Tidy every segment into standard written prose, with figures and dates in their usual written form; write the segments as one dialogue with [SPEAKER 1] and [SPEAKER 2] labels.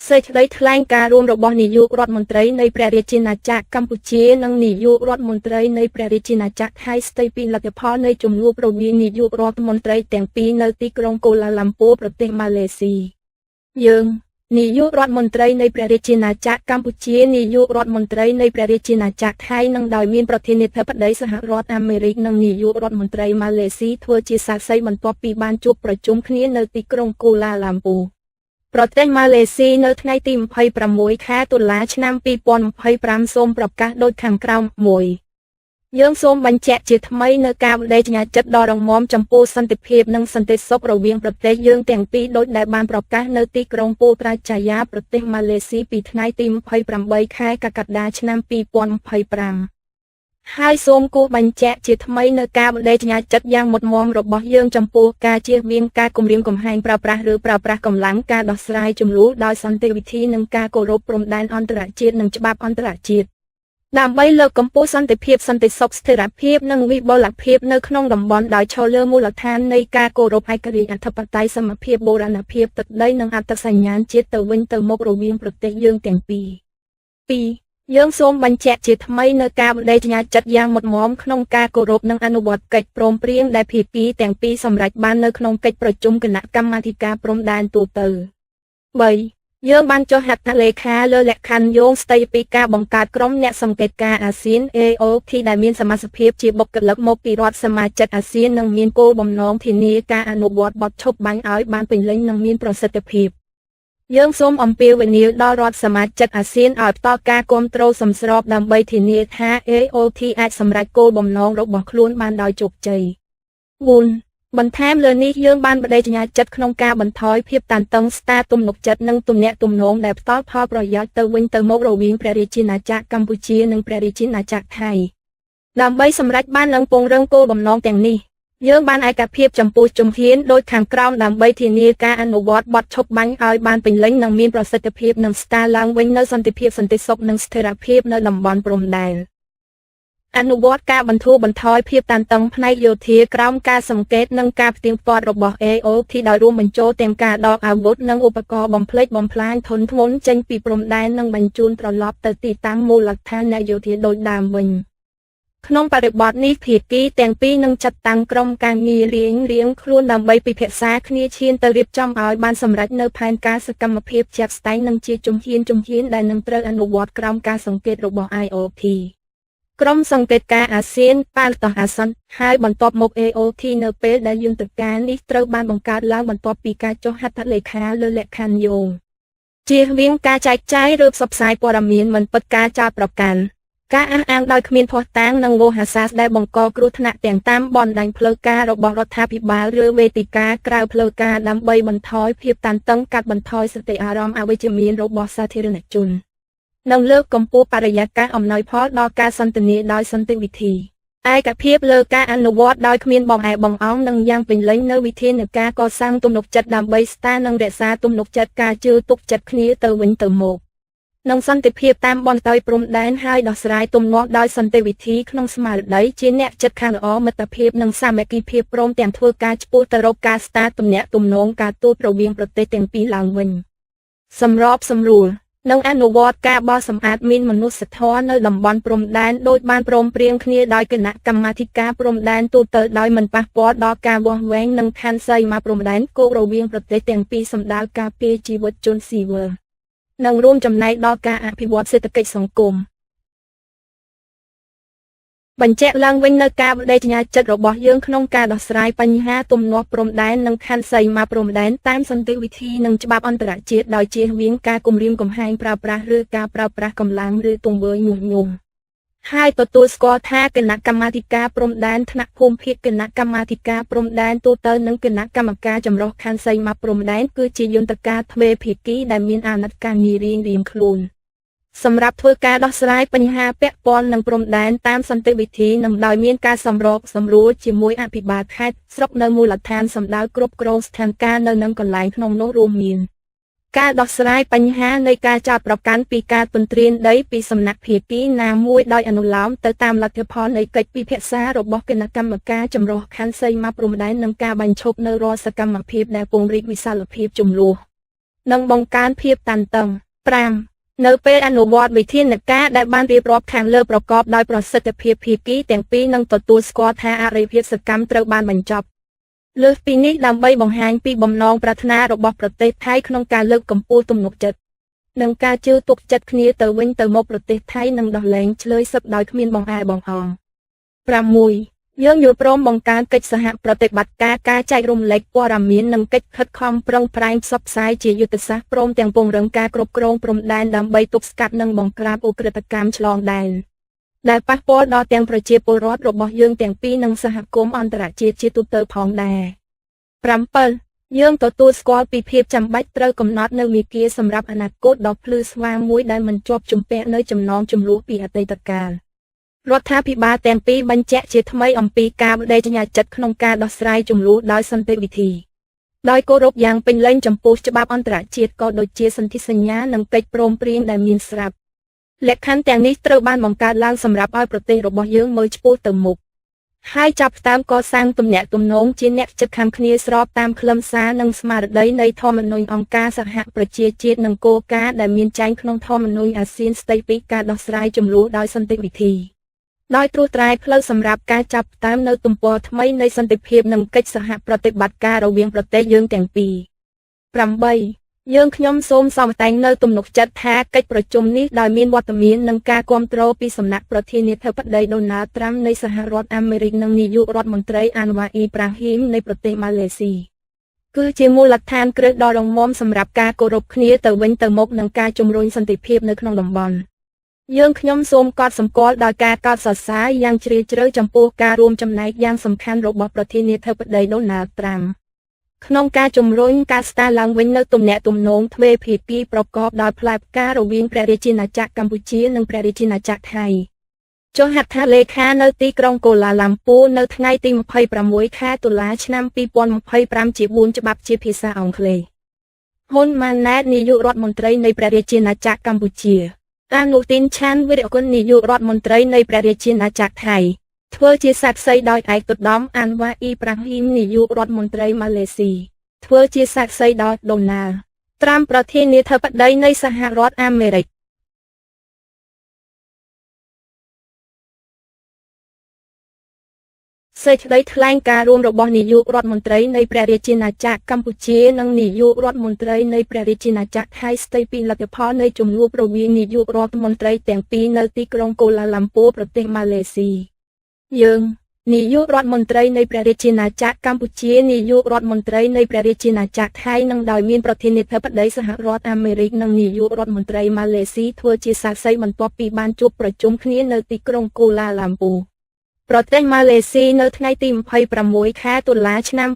[SPEAKER 1] សេចក្តីថ្លែងការណ៍រួមរបស់នាយករដ្ឋមន្ត្រីនៃព្រះរាជាណាចក្រកម្ពុជានិងនាយករដ្ឋមន្ត្រីនៃព្រះរាជាណាចក្រថៃស្ដីពីលទ្ធផលនៃជំនួបរវាងនាយករដ្ឋមន្ត្រីទាំងពីរនៅទីក្រុងកូឡាឡាំពួរប្រទេសម៉ាឡេស៊ីយើងនាយករដ្ឋមន្ត្រីនៃព្រះរាជាណាចក្រកម្ពុជានាយករដ្ឋមន្ត្រីនៃព្រះរាជាណាចក្រថៃនិងដោយមានប្រធានាធិបតីសហរដ្ឋអាមេរិកនិងនាយករដ្ឋមន្ត្រីម៉ាឡេស៊ីធ្វើជាសាក្សីបន្ទាប់ពីបានជួបប្រជុំគ្នានៅទីក្រុងកូឡាឡាំពួរប្រទេសម៉ាឡេស៊ីនៅថ្ងៃទី26 ខែតុលាឆ្នាំ2025សូមប្រកាសដូចខាងក្រោម1យើងសូមបញ្ជាក់ជាថ្មីនៅការបដិញ្ញាចិត្តដ៏រឹងមាំចំពោះសន្តិភាពនិងសន្តិសុខរវាងប្រទេសយើងទាំងពីរដូចដែលបានប្រកាសនៅទីក្រុងពោត្រាចាយាប្រទេសម៉ាឡេស៊ីពីថ្ងៃទី28 ខែកក្កដាឆ្នាំ2025ហើយសូមគូបញ្ជាក់ជាថ្មីនៅការបដិញ្ញាចិត្តយ៉ាងមុតមមរបស់យើងចំពោះការជៀសវាងការគំរាមកំហែងប្រើប្រាស់កម្លាំងការដោះស្រាយជម្លោះដោយសន្តិវិធីនិងការគោរពព្រំដែនអន្តរជាតិនិងច្បាប់អន្តរជាតិដើម្បីលើកកម្ពស់សន្តិភាពសន្តិសុខស្ថិរភាពនិងវិបុលភាពនៅក្នុងតំបន់ដោយឈលលើមូលដ្ឋាននៃការគោរពឯករាជ្យអធិបតេយ្យសមភាពបូរណភាពទឹកដីនិងអត្តសញ្ញាណជាតិទៅវិញទៅមករវាងប្រទេសយើងទាំងពីរយើងសូមបញ្ជាក់ជាថ្មីនៅការបដិញ្ញាចិត្តយ៉ាងមុតមមក្នុងការគោរពនិងអនុវត្តកិច្ចព្រមព្រៀងដែលភាគីទាំងពីរសម្រេចបាននៅក្នុងកិច្ចប្រជុំគណៈកម្មាធិការព្រំដែនទូទៅ3យើងបានចុះហត្ថលេខាលើលក្ខខណ្ឌយោងស្តីពីការបង្កើតក្រុមអ្នកសង្កេតការណ៍អាស៊ាន AOT ដែលមានសមាជិកជាបុគ្គលិកមកពីរដ្ឋសមាជិកអាស៊ាននិងមានគោលបំណងធានាការអនុវត្តបទឈប់បាញ់ឲ្យបានពេញលេញនិងមានប្រសិទ្ធភាពយើងសូមអំពាវនាវដល់រដ្ឋសមាជិកអាស៊ានឲ្យបន្តការគាំទ្រសមស្របដើម្បីធានាថា AOT អាចសម្រេចគោលបំណងរបស់ខ្លួនបានដោយជោគជ័យ4បន្ថែមលើនេះយើងបានបដិញ្ញាចិត្តក្នុងការបន្ថយភាពតានតឹងស្ទើរទំនុកចិត្តនិងទំនាក់ទំនងដែលផ្ដល់ផលប្រយោជន៍ទៅវិញទៅមករវាងព្រះរាជាណាចក្រកម្ពុជានិងព្រះរាជាណាចក្រថៃដើម្បីសម្រេចបាននិងពង្រឹងគោលបំណងទាំងនេះយើងបានឯកភាពចំពោះជំហានដូចខាងក្រោមដើម្បីធានាការអនុវត្តបទឈប់បាញ់ឲ្យបានពេញលេញនិងមានប្រសិទ្ធភាពនិងស្ដារឡើងវិញនូវសន្តិភាពសន្តិសុខនិងស្ថិរភាពនៅតំបន់ព្រំដែនអនុវត្តការបន្ធូរបន្ថយភាពតានតឹងផ្នែកយោធាក្រោមការសង្កេតនិងការផ្ទៀងផ្ទាត់របស់ AOT ដោយរួមបញ្ចូលទាំងការដកអាវុធនិងឧបករណ៍បំផ្លិចបំផ្លាញធនធ្ងន់ចេញពីព្រំដែននិងបញ្ជូនត្រឡប់ទៅទីតាំងមូលដ្ឋានអ្នកយោធាដូចដើមវិញក្នុងបរិបទនេះភាគីទាំងពីរនឹងចាត់តាំងក្រុមការងាររៀងខ្លួនដើម្បីពិភាក្សាគ្នាឈានទៅរៀបចំឲ្យបានសម្រេចនៅផែនការសកម្មភាពជាក់ស្ដែងនិងជាជំហានដែលនឹងត្រូវអនុវត្តក្រោមការសង្កេតរបស់ IOT ក្រុមសង្កេតការអាស៊ានប៉ាល់តោះអាសន្នហើយបន្ទាប់មក AOT នៅពេលដែលយន្តការនេះត្រូវបានបង្កើតឡើងបន្ទាប់ពីការចុះហត្ថលេខាលើលក្ខខណ្ឌយោងជៀសវាងការចែកចាយឬផ្សព្វផ្សាយព័ត៌មានមិនពិតការចោទប្រកាន់ការអះអាងដោយគ្មានភស្តុតាងនិងវោហារសាស្ត្រដែលបង្កគ្រោះថ្នាក់ទាំងតាមបណ្ដាញផ្លូវការរបស់រដ្ឋាភិបាលឬវេទិកាក្រៅផ្លូវការដើម្បីបន្ថយភាពតានតឹងកាត់បន្ថយសតិអារម្មណ៍អវិជ្ជមានរបស់សាធារណជននិងលើកកម្ពស់បរិយាកាសអំណោយផលដល់ការសន្ទនាដោយសន្តិវិធីឯកភាពលើការអនុវត្តដោយគ្មានបងឯបងអងនិងយ៉ាងពេញលេញនៅវិធានការកសាងទំនុកចិត្តដើម្បីស្ដារនិងរក្សាទំនុកចិត្តការជឿទុកចិត្តគ្នាទៅវិញទៅមកនិងសន្តិភាពតាមបន្ទាយព្រំដែនហើយដោះស្រាយទំនាស់ដោយសន្តិវិធីក្នុងស្មារតីជាអ្នកចិត្តខាងល្អមិត្តភាពនិងសាមគ្គីភាពព្រមទាំងធ្វើការឆ្ពោះទៅរកការស្ដារទំនាក់ទំនងការទូតរវាងប្រទេសទាំងពីរឡើងវិញសម្របសម្រួលនិងអនុវត្តការបោះសម្អាតមានមនុស្សធម៌នៅតំបន់ព្រំដែនដោយបានព្រមព្រៀងគ្នាដោយគណៈកម្មាធិការព្រំដែនទូទៅដោយមិនប៉ះពាល់ដល់ការវាស់វែងនិងខណ្ឌសីមាព្រំដែនគោករវាងប្រទេសទាំងពីរសម្ដៅការពារជីវិតជនស៊ីវិលនិងរួមចំណែកដល់ការអភិវឌ្ឍសេដ្ឋកិច្ចសង្គមបញ្ជាក់ឡើងវិញនៅការបដិញ្ញាចិត្តរបស់យើងក្នុងការដោះស្រាយបញ្ហាទំនាស់ព្រំដែននិងខណ្ឌសីមាព្រំដែនតាមសន្តិវិធីនិងច្បាប់អន្តរជាតិដោយជៀសវាងការគំរាមកំហែងប្រើប្រាស់ឬការប្រើប្រាស់កម្លាំងឬទង្វើញុះញង់ហើយទទួលស្គាល់ថាគណៈកម្មាធិការព្រំដែនថ្នាក់ភូមិភាគគណៈកម្មាធិការព្រំដែនទូទៅនិងគណៈកម្មការចម្រុះខណ្ឌសីមាព្រំដែនគឺជាយន្តការទ្វេភាគីដែលមានអាណត្តិការងាររៀងៗខ្លួនសម្រាប់ធ្វើការដោះស្រាយបញ្ហាពាក់ព័ន្ធនឹងព្រំដែនតាមសន្តិវិធីនិងដោយមានការសម្របសម្រួលជាមួយអភិបាលខេត្តស្រុកនៅមូលដ្ឋានសម្ដៅគ្រប់គ្រងស្ថានភាពនៅនឹងកន្លែងក្នុងនោះរួមមានការដោះស្រាយបញ្ហានៃការចោទប្រកាន់ពីការទន្ទ្រានដីពីសំណាក់ភាគីណាមួយដោយអនុលោមទៅតាមលទ្ធផលនៃកិច្ចពិភាក្សារបស់គណៈកម្មការចម្រុះខណ្ឌសីមាព្រំដែននិងការបញ្ឈប់នៅរាល់សកម្មភាពដែលពង្រីកវិសាលភាពជម្លោះ និងបង្កើនភាពតានតឹង 5. នៅពេលអនុវត្តវិធានការដែលបានរៀបរាប់ខាងលើប្រកបដោយប្រសិទ្ធភាពភាគីទាំងពីរនឹងទទួលស្គាល់ថាអរិយភាពសកម្មត្រូវបានបញ្ចប់លើសពីនេះដើម្បីបង្ហាញពីបំណងប្រាថ្នារបស់ប្រទេសថៃក្នុងការលើកកម្ពស់ទំនុកចិត្តនិងការជឿទុកចិត្តគ្នាទៅវិញទៅមកប្រទេសថៃនឹងដោះលែងឆ្លើយសឹកដោយគ្មានបង្អែបង្អង់ 6. យើងយល់ព្រមបង្កើនកិច្ចសហប្រតិបត្តិការចែករំលែកព័ត៌មាននិងកិច្ចខិតខំប្រឹងប្រែងផ្សព្វផ្សាយជាយុទ្ធសាស្ត្រព្រមទាំងពង្រឹងការគ្រប់គ្រងព្រំដែនដើម្បីទប់ស្កាត់និងបង្ក្រាបឧក្រិដ្ឋកម្មឆ្លងដែនដែលប៉ះពាល់ដល់ទាំងប្រជាពលរដ្ឋរបស់យើងទាំងពីរនិងសហគមន៍អន្តរជាតិជាទូទៅផងដែរ 7. យើងទទួលស្គាល់ពីភាពចាំបាច់ត្រូវកំណត់នៅមាគ៌ាសម្រាប់អនាគតដ៏ភ្លឺស្វាងមួយដែលមិនជាប់ជំពាក់នៅចំណងចំនួនពីអតីតកាលរដ្ឋាភិបាលទាំងពីរបញ្ជាក់ជាថ្មីអំពីការបដិញ្ញាចិត្តក្នុងការដោះស្រាយជម្លោះដោយសន្តិវិធីដោយគោរពយ៉ាងពេញលេញចំពោះច្បាប់អន្តរជាតិក៏ដូចជាសន្ធិសញ្ញានិងកិច្ចព្រមព្រៀងដែលមានស្រាប់លក្ខខណ្ឌទាំងនេះត្រូវបានបង្កើតឡើងសម្រាប់ឲ្យប្រទេសរបស់យើងមើលឆ្ពោះទៅមុខហើយចាប់ផ្ដើមកសាងទំនាក់ទំនងជាអ្នកជិតខាងគ្នាស្របតាមខ្លឹមសារនិងស្មារតីនៃធម្មនុញ្ញអង្គការសហប្រជាជាតិនិងគោលការណ៍ដែលមានចែងក្នុងធម្មនុញ្ញអាស៊ានស្តីពីការដោះស្រាយជម្លោះដោយសន្តិវិធីដោយត្រួសត្រាយផ្លូវសម្រាប់ការចាប់ផ្ដើមនៅទំព័រថ្មីនៃសន្តិភាពនិងកិច្ចសហប្រតិបត្តិការរវាងប្រទេសយើងទាំងពីរ 8. យើងខ្ញុំសូមសង្កេតនៅទំនុកចិត្តថាកិច្ចប្រជុំនេះដោយមានវត្តមាននិងការគាំទ្រពីសំណាក់ប្រធានាធិបតីដូណាល់ត្រាំនៃសហរដ្ឋអាមេរិកនិងនាយករដ្ឋមន្ត្រីអានវ៉ាអ៊ីប្រាហ៊ីមនៃប្រទេសម៉ាឡេស៊ីគឺជាមូលដ្ឋានគ្រឹះដ៏រឹងមាំសម្រាប់ការគោរពគ្នាទៅវិញទៅមកនិងការជំរុញសន្តិភាពនៅក្នុងតំបន់យើងខ្ញុំសូមកត់សម្គាល់ដោយការកោតសរសើរយ៉ាងជ្រាលជ្រៅចំពោះការរួមចំណែកយ៉ាងសំខាន់របស់ប្រធានាធិបតីដូណាល់ត្រាំក្នុងការជំរុញការស្ដារឡើងវិញនូវទំនាក់ទំនងទ្វេភាគីប្រកបដោយផ្លែផ្ការវាងព្រះរាជាណាចក្រកម្ពុជានិងព្រះរាជាណាចក្រថៃចុះហត្ថលេខានៅទីក្រុងកូឡាឡាំពូនៅថ្ងៃទី26 ខែតុលាឆ្នាំ2025ជា4ច្បាប់ជាភាសាអង់គ្លេសហ៊ុនម៉ាណែតនាយករដ្ឋមន្ត្រីនៃព្រះរាជាណាចក្រកម្ពុជាអនុទីនឆានវីរៈគុណនាយករដ្ឋមន្ត្រីនៃព្រះរាជាណាចក្រថៃធ្វើជាសាក្សីដោយឯកឧត្តមអានវ៉ាអ៊ីប្រាហ៊ីមនាយករដ្ឋមន្ត្រីម៉ាឡេស៊ីធ្វើជាសាក្សីដោយដូណាល់ត្រាំប្រធានាធិបតីនៃសហរដ្ឋអាមេរិកសេចក្តីថ្លែងការណ៍រួមរបស់នាយករដ្ឋមន្ត្រីនៃព្រះរាជាណាចក្រកម្ពុជានិងនាយករដ្ឋមន្ត្រីនៃព្រះរាជាណាចក្រថៃស្តីពីលទ្ធផលនៃជំនួបរវាងនាយករដ្ឋមន្ត្រីទាំងពីរនៅទីក្រុងកូឡាឡាំពូប្រទេសម៉ាឡេស៊ីយើងនាយករដ្ឋមន្ត្រីនៃព្រះរាជាណាចក្រកម្ពុជានាយករដ្ឋមន្ត្រីនៃព្រះរាជាណាចក្រថៃនិងដោយមានប្រធានាធិបតីសហរដ្ឋអាមេរិកនិងនាយករដ្ឋមន្ត្រីម៉ាឡេស៊ីធ្វើជាសាក្សីបន្ទាប់ពីបានជួបប្រជុំគ្នានៅទីក្រុងកូឡាឡាំពូប្រទេសម៉ាឡេស៊ីនៅថ្ងៃទី26 ខែតុលាឆ្នាំ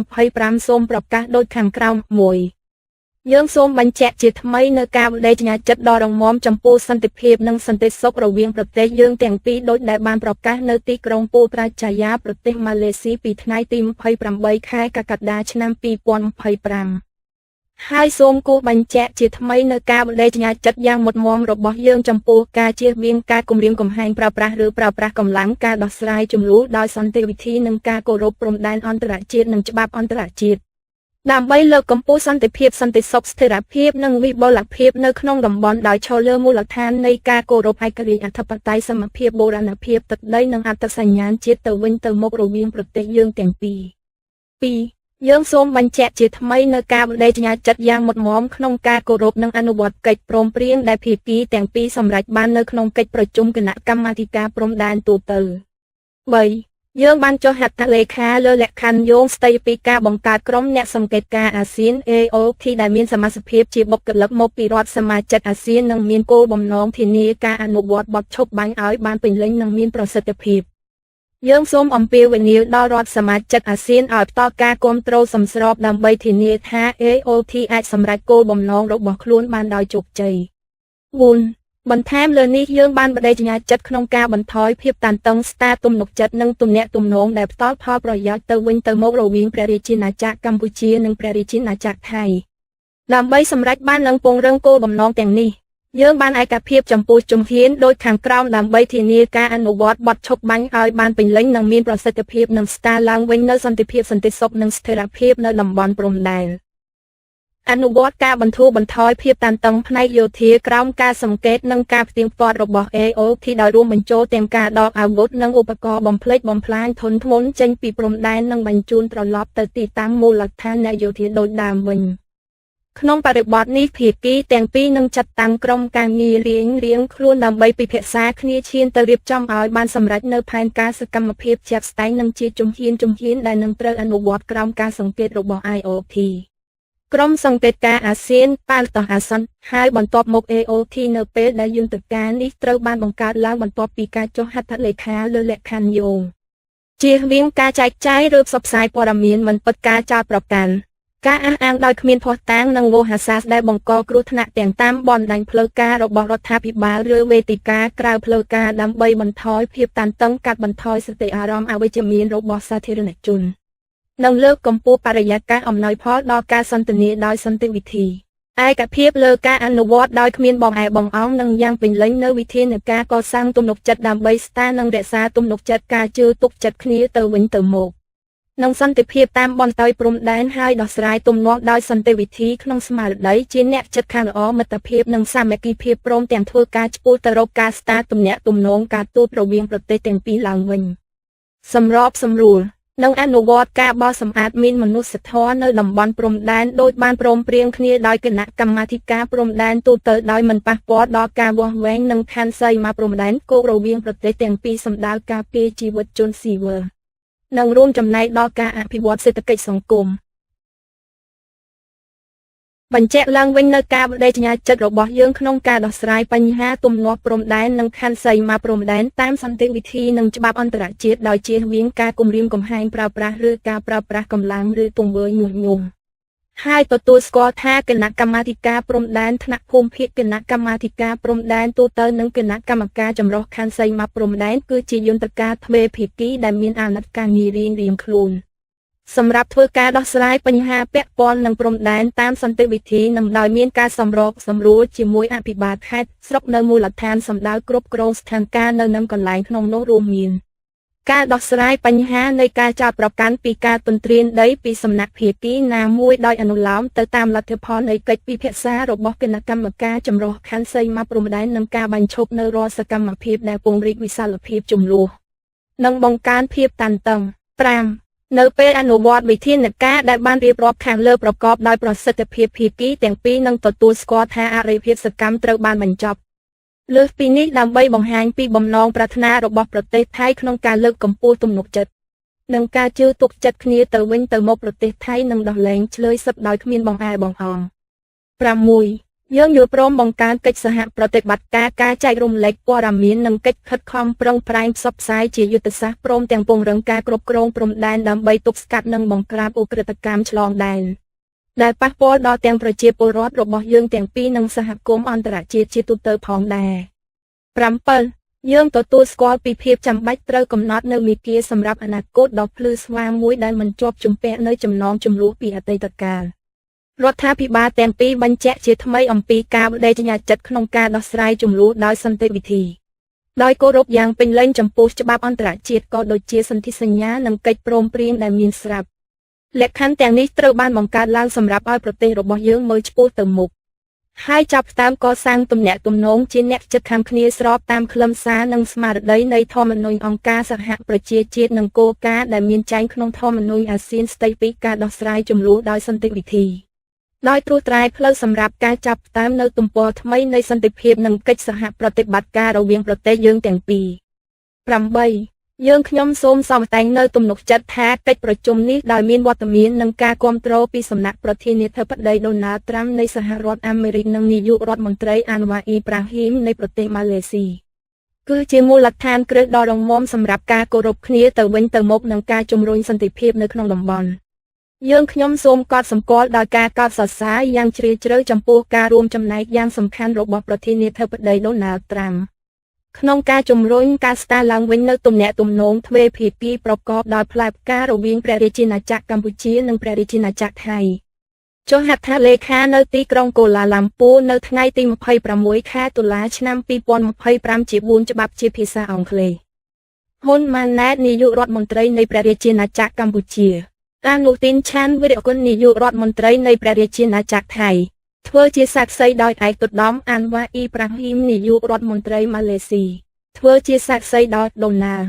[SPEAKER 1] 2025សូមប្រកាសដូចខាងក្រោម 1. យើងសូមបញ្ជាក់ជាថ្មីនៅការបដិញ្ញាចិត្តដ៏រឹងមាំចំពោះសន្តិភាពនិងសន្តិសុខរវាងប្រទេសយើងទាំងពីរដូចដែលបានប្រកាសនៅទីក្រុងពូប្រាចាយាប្រទេសម៉ាឡេស៊ីពីថ្ងៃទី28 ខែកក្កដាឆ្នាំ2025ហើយសូមគូសបញ្ជាក់ជាថ្មីនៅការបដិញ្ញាចិត្តយ៉ាងមុតមមរបស់យើងចំពោះការជៀសវាងការគំរាមកំហែងប្រើប្រាស់កម្លាំងការដោះស្រាយជម្លោះដោយសន្តិវិធីនិងការគោរពព្រំដែនអន្តរជាតិនិងច្បាប់អន្តរជាតិដើម្បីលើកកម្ពស់សន្តិភាពសន្តិសុខស្ថិរភាពនិងវិបុលភាពនៅក្នុងតំបន់ដោយឈរលើមូលដ្ឋាននៃការគោរពឯករាជ្យអធិបតេយ្យសមភាពបូរណភាពទឹកដីនិងអត្តសញ្ញាណជាតិទៅវិញទៅមករវាងប្រទេសយើងទាំងពីរ 2. យើងសូមបញ្ជាក់ជាថ្មីនៅការបដិញ្ញាចិត្តយ៉ាងមុតមមក្នុងការគោរពនិងអនុវត្តកិច្ចព្រមព្រៀងដែលភាគីទាំងពីរសម្រេចបាននៅក្នុងកិច្ចប្រជុំគណៈកម្មាធិការព្រំដែនទូទៅ 3. យើងបានចុះហត្ថលេខាលើលក្ខខណ្ឌយោងស្តីពីការបង្កើតក្រុមអ្នកសង្កេតការណ៍អាស៊ាន AOT ដែលមានសមាជិកភាពជាបុគ្គលិកមកពីរដ្ឋសមាជិកអាស៊ាននិងមានគោលបំណងធានាការអនុវត្តបទឈប់បាញ់ឲ្យបានពេញលេញនិងមានប្រសិទ្ធភាពយើងសូមអំពាវនាវដល់រដ្ឋសមាជិកអាស៊ានឲ្យបន្តការគាំទ្រសមស្របដើម្បីធានាថា AOT អាចសម្រេចគោលបំណងរបស់ខ្លួនបានដោយជោគជ័យ 4. បន្ថែមលើនេះយើងបានបដិញ្ញាចិត្តក្នុងការបន្ថយភាពតានតឹងស្ដារទំនុកចិត្តនិងទំនាក់ទំនងដែលផ្ដល់ផលប្រយោជន៍ទៅវិញទៅមករវាងព្រះរាជាណាចក្រកម្ពុជានិងព្រះរាជាណាចក្រថៃដើម្បីសម្រេចបាននិងពង្រឹងគោលបំណងទាំងនេះយើងបានឯកភាពចំពោះជំហានដូចខាងក្រោមដើម្បីធានាការអនុវត្តបទឈប់បាញ់ឲ្យបានពេញលេញនិងមានប្រសិទ្ធភាពនិងស្ដារឡើងវិញនូវសន្តិភាពសន្តិសុខនិងស្ថិរភាពនៅតំបន់ព្រំដែន អនុវត្តការបន្ធូរបន្ថយភាពតានតឹងផ្នែកយោធាក្រោមការសង្កេតនិងការផ្ទៀងផ្ទាត់របស់ AOT ដោយរួមបញ្ចូលទាំងការដកអាវុធនិងឧបករណ៍បំផ្លិចបំផ្លាញធនធ្ងន់ចេញពីព្រំដែននិងបញ្ជូនត្រឡប់ទៅទីតាំងមូលដ្ឋានអ្នកយោធាដូចដើមវិញក្នុងបរិបទនេះភាគីទាំងពីរនឹងចាត់តាំងក្រុមការងាររៀងៗខ្លួនដើម្បីពិភាក្សាគ្នាឈានទៅរៀបចំឲ្យបានសម្រេចនូវផែនការសកម្មភាពជាក់ស្ដែងនិងជាជំហានដែលនឹងត្រូវអនុវត្តក្រោមការសង្កេតរបស់ IOT ក្រុមសង្កេតការអាស៊ានប៉ាល់តោះអាសន្នហើយបន្ទាប់មក AOT នៅពេលដែលយន្តការនេះត្រូវបានបង្កើតឡើងបន្ទាប់ពីការចុះហត្ថលេខាលើលក្ខខណ្ឌយោងជៀសវាងការចែកចាយឬផ្សព្វផ្សាយព័ត៌មានមិនពិតការចោទប្រកាន់ការអះអាងដោយគ្មានភស្តុតាងនិងវោហារសាស្ត្រដែលបង្កគ្រោះថ្នាក់ទាំងតាមបណ្ដាញផ្លូវការរបស់រដ្ឋាភិបាលឬវេទិកាក្រៅផ្លូវការដើម្បីបន្ថយភាពតានតឹងកាត់បន្ថយសតិអារម្មណ៍អវិជ្ជមានរបស់សាធារណជននិងលើកកម្ពស់បរិយាកាសអំណោយផលដល់ការសន្ទនាដោយសន្តិវិធីឯកភាពលើការអនុវត្តដោយគ្មានបងឯបងអង្គនិងយ៉ាងពេញលេញនៅវិធានការកសាងទំនុកចិត្តដើម្បីស្ដារនិងរក្សាទំនុកចិត្តការជឿទុកចិត្តគ្នាទៅវិញទៅមកនិងសន្តិភាពតាមបន្តោយព្រំដែនហើយដោះស្រាយទំនាស់ដោយសន្តិវិធីក្នុងស្មារតីជាអ្នកចិត្តខាងល្អមិត្តភាពនិងសាមគ្គីភាពព្រមទាំងធ្វើការឆ្ពោះទៅរកការស្ដារទំនាក់ទំនងការទូតរវាងប្រទេសទាំងពីរឡើងវិញសម្របសម្រួលនិងអនុវត្តការបោសសម្អាតមានមនុស្សធម៌នៅតំបន់ព្រំដែនដោយបានព្រមព្រៀងគ្នាដោយគណៈកម្មាធិការព្រំដែនទូទៅដោយមិនប៉ះពាល់ដល់ការវាស់វែងនិងខណ្ឌសីមាព្រំដែនគោករវាងប្រទេសទាំងពីរសម្ដៅការពារជីវិតជនស៊ីវិលនិងរួមចំណែកដល់ការអភិវឌ្ឍសេដ្ឋកិច្ចសង្គមបញ្ជាក់ឡើងវិញនៅការបដិញ្ញាចិត្តរបស់យើងក្នុងការដោះស្រាយបញ្ហាទំនាស់ព្រំដែននិងខណ្ឌសីមាព្រំដែនតាមសន្តិវិធីនិងច្បាប់អន្តរជាតិដោយជៀសវាងការគំរាមកំហែងប្រើប្រាស់ឬការប្រើប្រាស់កម្លាំងឬទង្វើញុះញង់ហើយទទួលស្គាល់ថាគណៈកម្មាធិការព្រំដែនថ្នាក់ភូមិភាគគណៈកម្មាធិការព្រំដែនទូទៅនិងគណៈកម្មការចម្រុះខណ្ឌសីមាព្រំដែនគឺជាយន្តការទ្វេភាគីដែលមានអាណត្តិការងាររៀងៗខ្លួនសម្រាប់ធ្វើការដោះស្រាយបញ្ហាពាក់ព័ន្ធនឹងព្រំដែនតាមសន្តិវិធីនិងដោយមានការសម្របសម្រួលជាមួយអភិបាលខេត្តស្រុកនៅមូលដ្ឋានសម្ដៅគ្រប់គ្រងស្ថានភាពនៅនឹងកន្លែងក្នុងនោះរួមមានការដោះស្រាយបញ្ហានៃការចោទប្រកាន់ពីការទន្ទ្រានដីពីសំណាក់ភាគីណាមួយដោយអនុលោមទៅតាមលទ្ធផលនៃកិច្ចពិភាក្សារបស់គណៈកម្មការចម្រុះខណ្ឌសីមាព្រំដែននិងការបញ្ឈប់នៅរាល់សកម្មភាពដែលពង្រីកវិសាលភាពជម្លោះនិងបង្កើនភាពតានតឹង 5. នៅពេលអនុវត្តវិធានការដែលបានរៀបរាប់ខាងលើប្រកបដោយប្រសិទ្ធភាពភាគីទាំងពីរនឹងទទួលស្គាល់ថាអរិយភាពសកម្មត្រូវបានបញ្ចប់លើសពីនេះដើម្បីបង្ហាញពីបំណងប្រាថ្នារបស់ប្រទេសថៃក្នុងការលើកកម្ពស់ទំនុកចិត្តនិងការជឿទុកចិត្តគ្នាទៅវិញទៅមកប្រទេសថៃនឹងដោះលែងឆ្លើយសឹកដោយគ្មានបងឯបងអង 6. យើងយល់ព្រមបង្កើនកិច្ចសហប្រតិបត្តិការចែករំលែកព័ត៌មាននិងកិច្ចខិតខំប្រឹងប្រែងផ្សព្វផ្សាយជាយុទ្ធសាស្ត្រព្រមទាំងពង្រឹងការគ្រប់គ្រងព្រំដែនដើម្បីទប់ស្កាត់និងបង្ក្រាបឧក្រិដ្ឋកម្មឆ្លងដែនដែលប៉ះពាល់ដល់ទាំងប្រជាពលរដ្ឋរបស់យើងទាំងពីរនិងសហគមន៍អន្តរជាតិជាទូទៅផងដែរ 7. យើងទទួលស្គាល់ពីភាពចាំបាច់ត្រូវកំណត់នៅមាគ៌ាសម្រាប់អនាគតដ៏ភ្លឺស្វាងមួយដែលមិនជាប់ជំពាក់នៅចំណងជម្លោះពីអតីតកាលរដ្ឋាភិបាលទាំងពីរបញ្ជាក់ជាថ្មីអំពីការបដិញ្ញាចិត្តក្នុងការដោះស្រាយជម្លោះដោយសន្តិវិធីដោយគោរពយ៉ាងពេញលេញចំពោះច្បាប់អន្តរជាតិក៏ដូចជាសន្ធិសញ្ញានិងកិច្ចព្រមព្រៀងដែលមានស្រាប់លក្ខខណ្ឌទាំងនេះត្រូវបានបង្កើតឡើងសម្រាប់ឲ្យប្រទេសរបស់យើងមើលឆ្ពោះទៅមុខហើយចាប់ផ្ដើមកសាងទំនាក់ទំនងជាអ្នកជិតខាងគ្នាស្របតាមខ្លឹមសារនិងស្មារតីនៃធម្មនុញ្ញអង្គការសហប្រជាជាតិនិងគោលការណ៍ដែលមានចែងក្នុងធម្មនុញ្ញអាស៊ានស្តីពីការដោះស្រាយជម្លោះដោយសន្តិវិធីដោយត្រួសត្រាយផ្លូវសម្រាប់ការចាប់ផ្ដើមនៅទំព័រថ្មីនៃសន្តិភាពនិងកិច្ចសហប្រតិបត្តិការរវាងប្រទេសយើងទាំងពីរ 8. យើងខ្ញុំសូមសង្កេតនៅទំនុកចិត្តថាកិច្ចប្រជុំនេះដោយមានវត្តមាននិងការគាំទ្រពីសំណាក់ប្រធានាធិបតីដូណាល់ត្រាំនៃសហរដ្ឋអាមេរិកនិងនាយករដ្ឋមន្ត្រីអានវ៉ាអ៊ីប្រាហ៊ីមនៃប្រទេសម៉ាឡេស៊ីគឺជាមូលដ្ឋានគ្រឹះដ៏រឹងមាំសម្រាប់ការគោរពគ្នាទៅវិញទៅមកនិងការជំរុញសន្តិភាពនៅក្នុងតំបន់យើងខ្ញុំសូមកត់សម្គាល់ដោយការកោតសរសើរយ៉ាងជ្រាលជ្រៅចំពោះការរួមចំណែកយ៉ាងសំខាន់របស់ប្រធានាធិបតីដូណាល់ត្រាំក្នុងការជំរុញការស្ដារឡើងវិញនូវទំនាក់ទំនងទ្វេភាគីប្រកបដោយផ្លែផ្ការវាងព្រះរាជាណាចក្រកម្ពុជានិងព្រះរាជាណាចក្រថៃចុះហត្ថលេខានៅទីក្រុងកូឡាឡាំពួរនៅថ្ងៃទី26 ខែតុលាឆ្នាំ2025ជា4ច្បាប់ជាភាសាអង់គ្លេសហ៊ុនម៉ាណែតនាយករដ្ឋមន្ត្រីនៃព្រះរាជាណាចក្រកម្ពុជា អានូទីនឆានវិរិយគុណនាយករដ្ឋមន្ត្រីនៃព្រះរាជាណាចក្រថៃធ្វើជាសាក្សីដោយឯកឧត្តមអានវ៉ាអ៊ីប្រាហ៊ីមនាយករដ្ឋមន្ត្រីម៉ាឡេស៊ីធ្វើជាសាក្សីដោយដូណាល់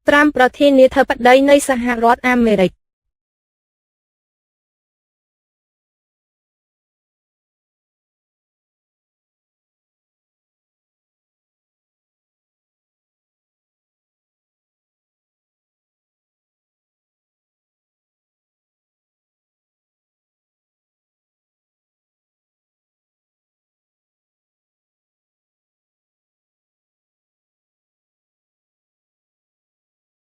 [SPEAKER 1] ត្រាំប្រធានាធិបតីនៃសហរដ្ឋអាមេរិក